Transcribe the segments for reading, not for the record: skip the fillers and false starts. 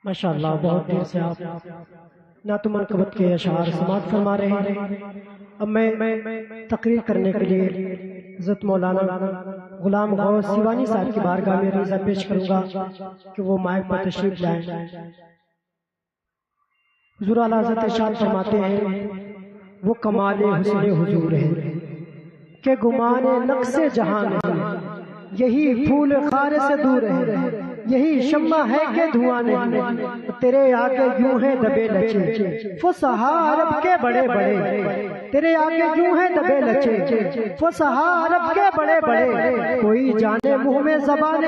ماشاءاللہ بہت دیر سے آپ نعت و منقبت کے اشعار سماعت فرما رہے ہیں۔ اب میں تقریر کرنے کے لیے حضرت مولانا غلام غوث سیوانی صاحب کی بارگاہ میں عریضہ پیش کروں گا کہ وہ مائک پر تشریف لائیں۔ حضور اعلیٰ حضرت ارشاد فرماتے ہیں وہ کمال حسن حضور ہے کہ گمان نقص جہاں نہیں، یہی پھول خار سے دور ہے، یہی شمع ہے کہ دھواں نہیں، تیرے آگے یوں ہیں دبے لچے فصحا عرب کے بڑے بڑے، تیرے آگے یوں ہیں دبے لچے فصحا عرب کے بڑے بڑے، کوئی جانے منہ میں زبان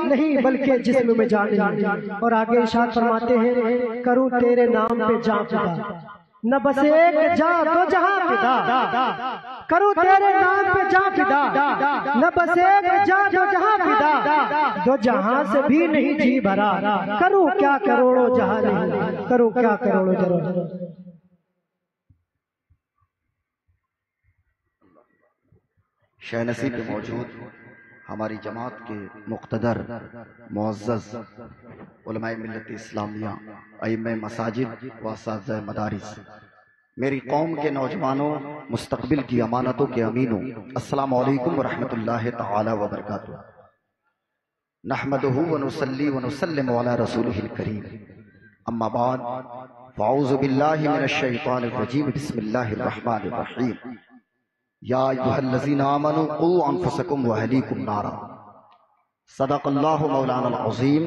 نہیں بلکہ جسم میں جان نہیں۔ اور آگے ارشاد فرماتے ہیں کروں تیرے نام پہ جاں فدا، نہ بس ایک جاں تو جہاں فدا، کروں تیرے نام پہ جاں فدا، نہ بس ایک جاں تو جہاں فدا، جو جہاں سے بھی نہیں جی بھرا، کروں کیا کروڑوں جہاں نہیں، کروں کیا کروڑوں جہاں۔ شہ نصیب پہ موجود ہماری جماعت کے مقتدر معزز علماء ملت اسلامیہ، ائمہ مساجد و اساتذہ مدارس، میری قوم کے نوجوانوں، مستقبل کی امانتوں کے امینوں، السلام علیکم ورحمۃ اللہ تعالی وبرکاتہ۔ نحمدہ ونصلی ونسلم علی رسولہ الکریم، اما بعد فاعوذ باللہ من الشیطان الرجیم، بسم اللہ الرحمن الرحیم۔ یا ایھا الذین آمنوا قوا انفسکم واہلیکم نارا، صدق اللہ مولانا العظیم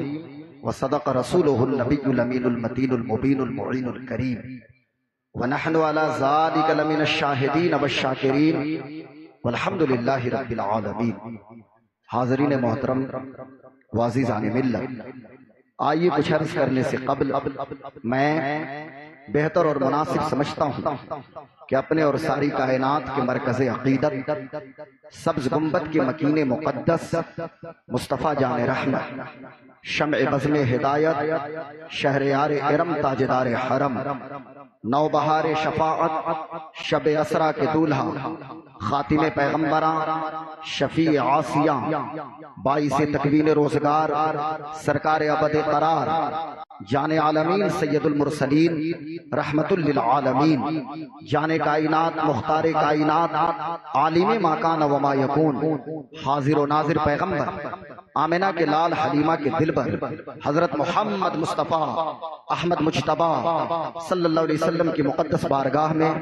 وصدق رسولہ النبی الامین المتین المبین المعین الکریم، ونحن علی ذلک لمن الشاہدین والشاکرین والحمد للہ رب العالمین۔ حاضرین محترم وعزیزان ملت، آئیے کچھ عرض کرنے سے قبل میں بہتر اور مناسب سمجھتا ہوں کہ اپنے اور ساری کائنات کے مرکز عقیدت، سبز گنبد کے مکین مقدس مصطفیٰ جان رحمت، شمع بزم ہدایت، شہریار ارم تاجدار حرم، نوبہار شفاعت، شب اسرا کے دولہا، خاتم پیغمبراں، شفیع عاصیاں، باعث تکوین روزگار، سرکار ابد قرار، جان عالمین سید المرسلین رحمت للعالمین، جان کائنات مختار کائنات، عالم ما کان و ما یکون، حاضر و ناظر پیغمبر، آمنہ کے لال حلیمہ کے دلبر، حضرت محمد مصطفیٰ احمد مجتبیٰ صلی اللہ علیہ وسلم کی مقدس بارگاہ میں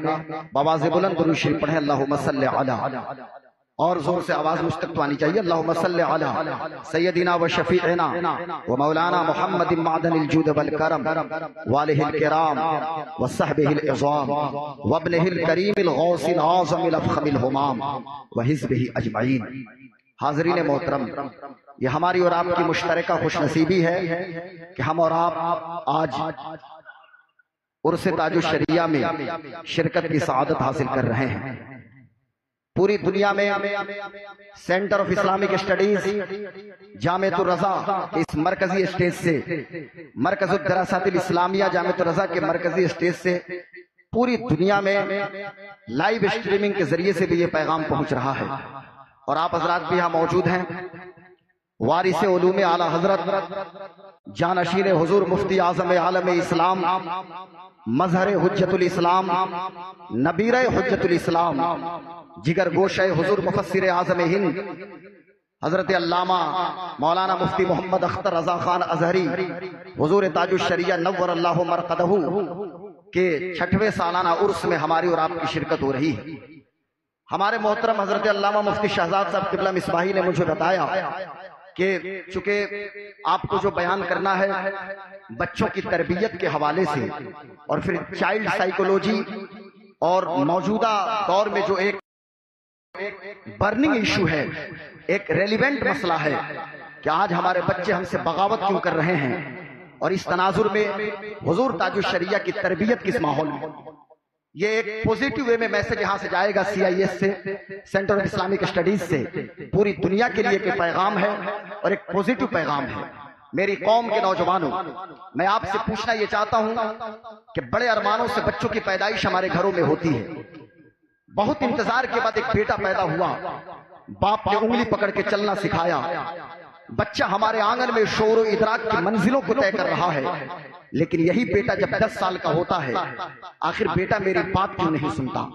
بآواز بلند درود شریف پڑھیں اللہم صلی علی، اور زور سے آواز مجھ تک تو آنی چاہیے، اللہم صلی علی سیدنا و شفیعنا و مولانا محمد معدن الجود والکرم والہ الکرام وصحبہ العظام وابنہ الکریم الغوث العظم الافخم الہمام وحزبہ اجمعین۔ حاضرین محترم، یہ ہماری اور آپ کی مشترکہ خوش نصیبی ہے کہ ہم اور آپ آج عرس تاج الشریعہ میں شرکت کی سعادت حاصل کر رہے ہیں۔ پوری دنیا میں centre of Islamic studies Jamiatul الرضا اس مرکزی اسٹیج سے، مرکز الدراسات الاسلامیہ جامعۃ الرضا کے مرکزی اسٹیج سے پوری دنیا میں لائیو اسٹریمنگ کے ذریعے سے بھی یہ پیغام پہنچ رہا ہے، اور آپ حضرات بھی یہاں موجود ہیں۔ وارث علوم اعلی حضرت جانشین حضور مفتی اعظم عالم اسلام، مظہر حجت الاسلام، نبیر حجت الاسلام، جگر گوشہ حضور مفسر اعظم ہند حضرت علامہ مولانا مفتی محمد اختر رضا خان ازہری، حضور تاج الشریعہ نور اللہ مرقدہ کے 6ویں سالانہ عرس میں ہماری اور آپ کی شرکت ہو رہی ہے۔ ہمارے محترم حضرت علامہ مفتی شہزاد صاحب قبلہ مصباحی نے مجھے بتایا کہ چونکہ آپ کو جو بیان کرنا ہے بچوں کی تربیت کے حوالے سے، اور پھر چائلڈ سائیکولوجی، اور موجودہ دور میں جو ایک برننگ ایشو ہے، ایک ریلیونٹ مسئلہ ہے کہ آج ہمارے بچے ہم سے بغاوت کیوں کر رہے ہیں، اور اس تناظر میں حضور تاج الشریعہ کی تربیت کس ماحول میں، یہ ایک پوزیٹیو وے میں میسج یہاں سے جائے گا CIS سے، سینٹر آف اسلامک اسٹڈیز سے، پوری دنیا کے لیے ایک پیغام ہے اور ایک پوزیٹیو پیغام ہے۔ میری قوم کے نوجوانوں، میں آپ سے پوچھنا یہ چاہتا ہوں کہ بڑے ارمانوں سے بچوں کی پیدائش ہمارے گھروں میں ہوتی ہے، بہت انتظار کے بعد ایک بیٹا پیدا ہوا، باپ نے انگلی پکڑ کے چلنا سکھایا، بچہ ہمارے آنگن میں شعور و ادراک کی منزلوں کو طے کر رہا ہے، لیکن یہی بیٹا جب 10 سال کا ہوتا ہے، آخر بیٹا میری بات کیوں نہیں سنتا؟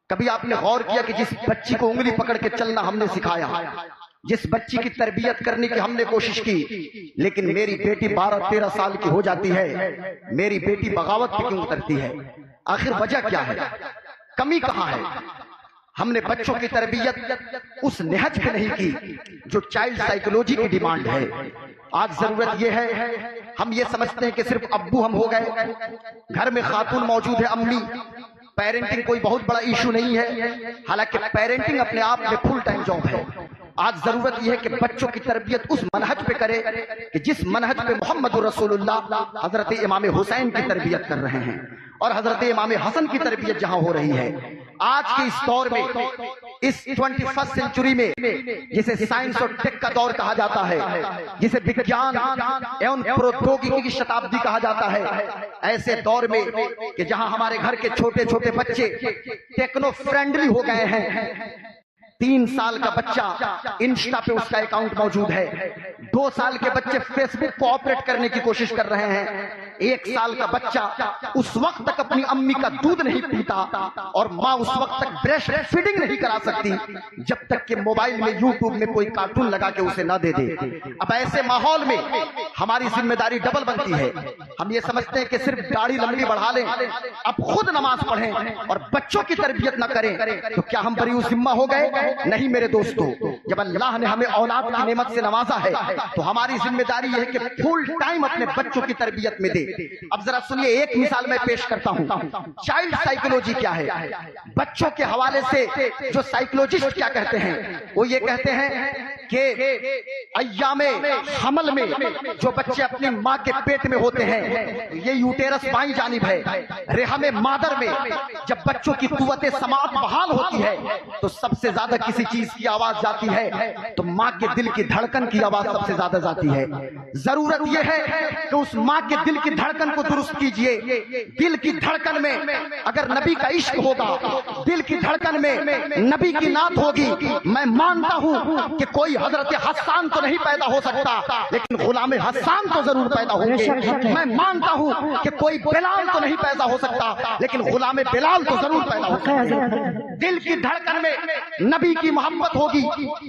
کبھی آپ نے غور کیا کہ جس بچی کو انگلی پکڑ کے چلنا ہم نے سکھایا، جس بچی کی تربیت کرنے کی ہم نے کوشش کی، لیکن میری بیٹی 12-13 سال کی ہو جاتی ہے، میری بیٹی بغاوت پہ کیوں اترتی ہے؟ آخر وجہ کیا ہے؟ کمی کہاں ہے؟ ہم نے بچوں کی تربیت اس نہج پہ نہیں کی جو چائلڈ سائیکولوجی کی ڈیمانڈ ہے۔ آج ضرورت یہ ہے، ہم یہ سمجھتے ہیں کہ صرف ابو ہم ہو گئے، گھر میں خاتون موجود ہے، امی، پیرنٹنگ کوئی بہت بڑا ایشو نہیں ہے، حالانکہ پیرنٹنگ اپنے آپ میں فل ٹائم جاب ہے۔ آج ضرورت یہ ہے کہ بچوں کی تربیت اس منہج پہ کرے کہ جس منہج پہ محمد رسول اللہ حضرت امام حسین کی تربیت کر رہے ہیں، اور حضرت امام حسن کی تربیت جہاں ہو رہی ہے۔ آج کے اس دور میں، اس 21 سینچری میں، جسے سائنس اور ٹیک کا دور کہا جاتا ہے، جسے وگیان ایوم پروتوگی کی شتابدی کہا جاتا ہے، ایسے دور میں کہ جہاں ہمارے گھر کے چھوٹے چھوٹے بچے ٹیکنو فرینڈلی ہو گئے ہیں، 3 سال کا بچہ انسٹا پہ اس کا اکاؤنٹ موجود ہے، 2 سال کے بچے فیس بک کو آپریٹ کرنے کی کوشش کر رہے ہیں، 1 سال کا بچہ اس وقت تک اپنی امی کا دودھ نہیں پیتا، اور ماں اس وقت تک بریسٹ فیڈنگ نہیں کرا سکتی جب تک کہ موبائل میں یوٹیوب میں کوئی کارٹون لگا کے اسے نہ دے دے۔ اب ایسے ماحول میں ہماری ذمہ داری ڈبل بنتی ہے۔ ہم یہ سمجھتے ہیں کہ صرف داڑھی لمبی بڑھا لیں، اب خود نماز پڑھیں اور بچوں کی تربیت نہ کریں تو کیا ہم بری ذمہ ہو گئے؟ نہیں میرے دوستو، جب اللہ نے ہمیں اولاد کی نعمت سے نوازا ہے تو ہماری ذمہ داری یہ ہے کہ فل ٹائم اپنے بچوں کی تربیت میں دے۔ اب ذرا سنیے، ایک مثال میں پیش کرتا ہوں۔ چائلڈ سائیکولوجی کیا ہے؟ بچوں کے حوالے سے جو سائیکولوجسٹ کیا کہتے ہیں، وہ یہ کہتے ہیں کہ ایام حمل میں جو بچے اپنی ماں کے پیٹ میں ہوتے ہیں، یہ یوٹیرس بائیں جانب ہے، رحم مادر میں جب بچوں کی قوت سماعت بحال ہوتی ہے تو سب سے زیادہ کسی چیز کی آواز جاتی ہے تو ماں کے دل کی دھڑکن کی آواز سب سے زیادہ جاتی ہے۔ ضرورت یہ ہے کہ اس ماں کے دل کی دھڑکن کو درست کیجئے۔ دل کی دھڑکن میں اگر نبی کا عشق ہوگا، دل کی دھڑکن میں نبی کی نعت ہوگی، میں مانتا ہوں کہ کوئی حضرت حسان تو نہیں پیدا ہو سکتا لیکن غلام حسان تو ضرور پیدا ہوں گے۔ میں مانتا ہوں کہ کوئی بلال تو نہیں پیدا ہو سکتا لیکن غلام بلال تو ضرور پیدا ہو سکتا ہے۔ دل کی دھڑکن میں نبی کی محبت ہوگی،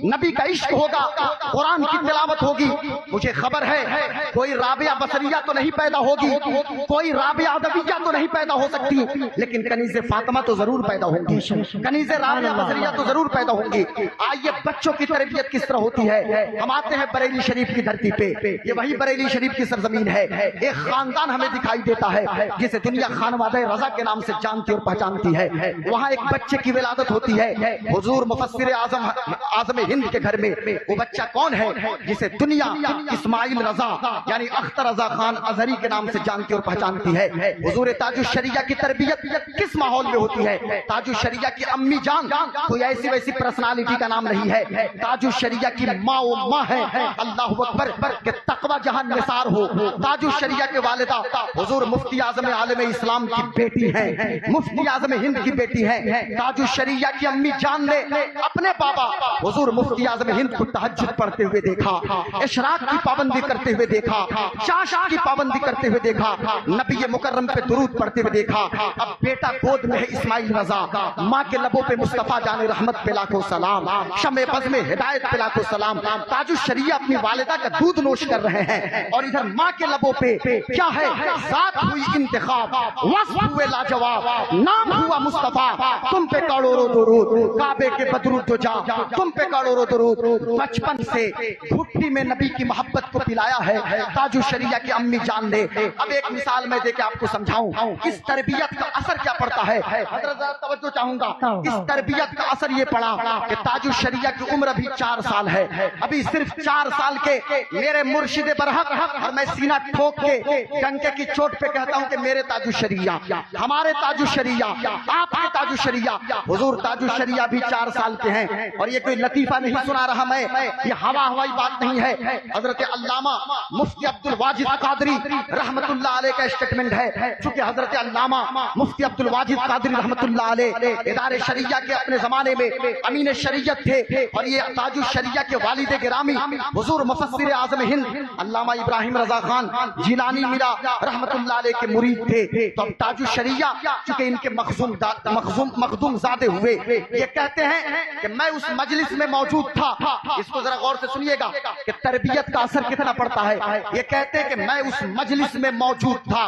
نبی کا عشق ہوگا، قرآن کی تلاوت ہوگی۔ مجھے خبر ہے کوئی رابعہ بصریہ تو نہیں پیدا ہوگی، کوئی رابعہ ادویہ تو نہیں پیدا ہو سکتی لیکن کنیز فاطمہ تو ضرور پیدا ہوں گی، کنیز رابعہ بصریہ تو ضرور پیدا ہوں گی۔ آئیے بچوں کی تربیت کس طرح ہوتی ہے؟ ہم آتے ہیں بریلی شریف کی دھرتی پہ، یہ وہی بریلی شریف کی سرزمین ہے۔ ایک خاندان ہمیں دکھائی دیتا ہے جسے دنیا خانوادہ رضا کے نام سے جانتی اور پہچانتی ہے۔ وہاں ایک بچے کی ولادت ہوتی ہے حضور مفسر اعظم ہند کے گھر میں۔ وہ بچہ کون ہے جسے دنیا اسماعیل رضا یعنی اختر رضا خان ازہری کے نام سے جانتی اور پہچانتی ہے۔ حضور تاج الشریعہ کی تربیت کس ماحول میں ہوتی ہے؟ تاج الشریعہ کی امی جان کوئی ایسی ویسی پرسنالٹی کا نام نہیں ہے، تاج الشریعہ کی ماں و ماں ہے، اللہ اکبر، کہ تقوی جہاں نثار ہو۔ تاج الشریعہ کے والدہ حضور مفتی اعظم عالم اسلام کی بیٹی ہیں، مفتی اعظم ہند کی بیٹی ہیں۔ تاج الشریعہ کی امی جان نے اپنے بابا حضور مفتی اعظم ہند کو تہجد پڑھتے ہوئے دیکھا، اشراق کی پابندی کرتے ہوئے دیکھا، چاشت کی پابندی کرتے ہوئے دیکھا، نبی مکرم پہ درود پڑھتے ہوئے دیکھا۔ اب بیٹا گود میں ہے اسماعیل رضا، ماں کے لبوں پہ مصطفیٰ جان رحمت پہ لاکھوں سلام، شمع بز میں ہدایت پہ لاکھوں سلام۔ تاج الشریعہ اپنی والدہ کا دودھ نوش کر رہے ہیں اور ادھر ماں کے لبوں پہ کیا ہے؟ ذات ہوئی انتخاب، وصف ہوئے لاجواب، نام ہوا مصطفیٰ، تم پہ کروڑوں درود، کعبے کے بدرود تو جا تم پہ کروڑوں درود۔ بچپن سے گھٹی میں نبی کی محبت کو پلایا ہے تاج الشریعہ کی امی جان نے۔ اب ایک مثال میں دے کے آپ کو سمجھاؤں اس تربیت کا اثر کیا پڑتا ہے۔ حضرت ذرا توجہ چاہوں گا، اس تربیت کا اثر یہ پڑا کہ تاج الشریعہ کی عمر ابھی 4 سال ہے، ابھی صرف 4 سال کے میرے مرشد برحق، اور میں سینہ ٹھوک کے ڈنکے کی چوٹ پہ کہتا ہوں کہ میرے تاج الشریعہ، ہمارے تاج الشریعہ، آپ کے تاج الشریعہ، حضور تاج الشریعہ بھی 4 سال جانتے ہیں، اور یہ کوئی لطیفہ نہیں سنا رہا میں، یہ ہوائی بات نہیں ہے۔ حضرت علامہ مفتی عبد الواجد قادری رحمت اللہ علیہ کا اسٹیٹمنٹ ہے، چونکہ حضرت علامہ مفتی عبد الواجد قادری رحمت اللہ علیہ ادارے شریعہ کے اپنے زمانے میں امین شریعت تھے، اور یہ تاج الشریعہ کے والد گرامی حضور مفسر اعظم ہند علامہ ابراہیم رضا خان جیلانی میرا رحمت اللہ علیہ کے مرید تھے۔ تو اب تاج الشریعہ چونکہ ان کے مخدوم زادے ہوئے، یہ کہتے ہیں کہ میں اس مجلس میں موجود تھا۔ اس کو ذرا غور سے سنیے گا کہ تربیت کا اثر کتنا پڑتا ہے۔ یہ کہتے ہیں کہ میں اس مجلس میں موجود تھا،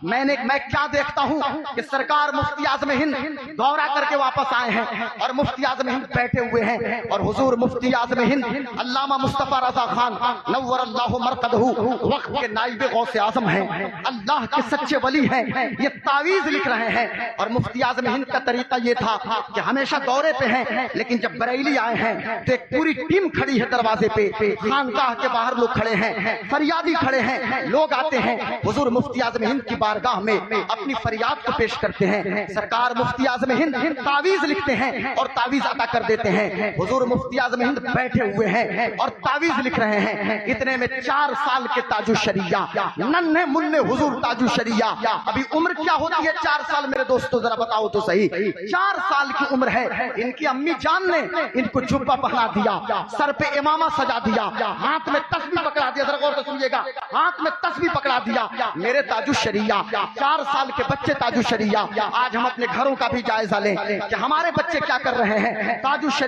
میں کیا دیکھتا ہوں کہ سرکار مفتی اعظم ہند دورہ کر کے واپس آئے ہیں، اور مفتی اعظم ہند بیٹھے ہوئے ہیں، اور حضور مفتی اعظم ہند علامہ مصطفیٰ رضا خان نور اللہ مرقدہ وقت کے نائب غوث اعظم ہیں، اللہ کے سچے ولی ہیں، یہ تعویذ لکھ رہے ہیں۔ اور مفتی اعظم ہند کا طریقہ یہ تھا کہ ہمیشہ دورے پہ ہیں، لیکن جب بریلی آئے ہیں تو ایک پوری ٹیم کھڑی ہے دروازے پہ، خانقاہ کے باہر لوگ کھڑے ہیں، فریادی کھڑے ہیں، لوگ آتے ہیں، حضور مفتی اعظم ہند کی بارگاہ میں اپنی فریاد کو پیش کرتے ہیں۔ سرکار مفتی اعظم ہند تعویذ لکھتے ہیں اور تعویذ عطا کر دیتے ہیں۔ حضور مفتی اعظم ہند بیٹھے ہوئے ہیں اور تعویذ لکھ رہے ہیں۔ اتنے میں 4 سال کے تاج الشریعہ ننھے منھے حضور تاج الشریعہ، ابھی عمر کیا ہوتی ہے 4 سال میرے دوستو ذرا بتاؤ تو صحیح، 4 سال کی عمر ہے۔ ان کی امی جان نے ان کو جبہ پہنا دیا، سر پہ امامہ سجا دیا، ہاتھ میں تسبیح پکڑا دیا، ذرا غور سے سنیے گا، ہاتھ میں تسبیح پکڑا دیا۔ میرے تاج الشریعہ 4 سال کے بچے تاج الشریعہ، آج ہم اپنے گھروں کا بھی جائزہ لیں کہ ہمارے بچے کیا کر رہے ہیں۔ تاج الشریعہ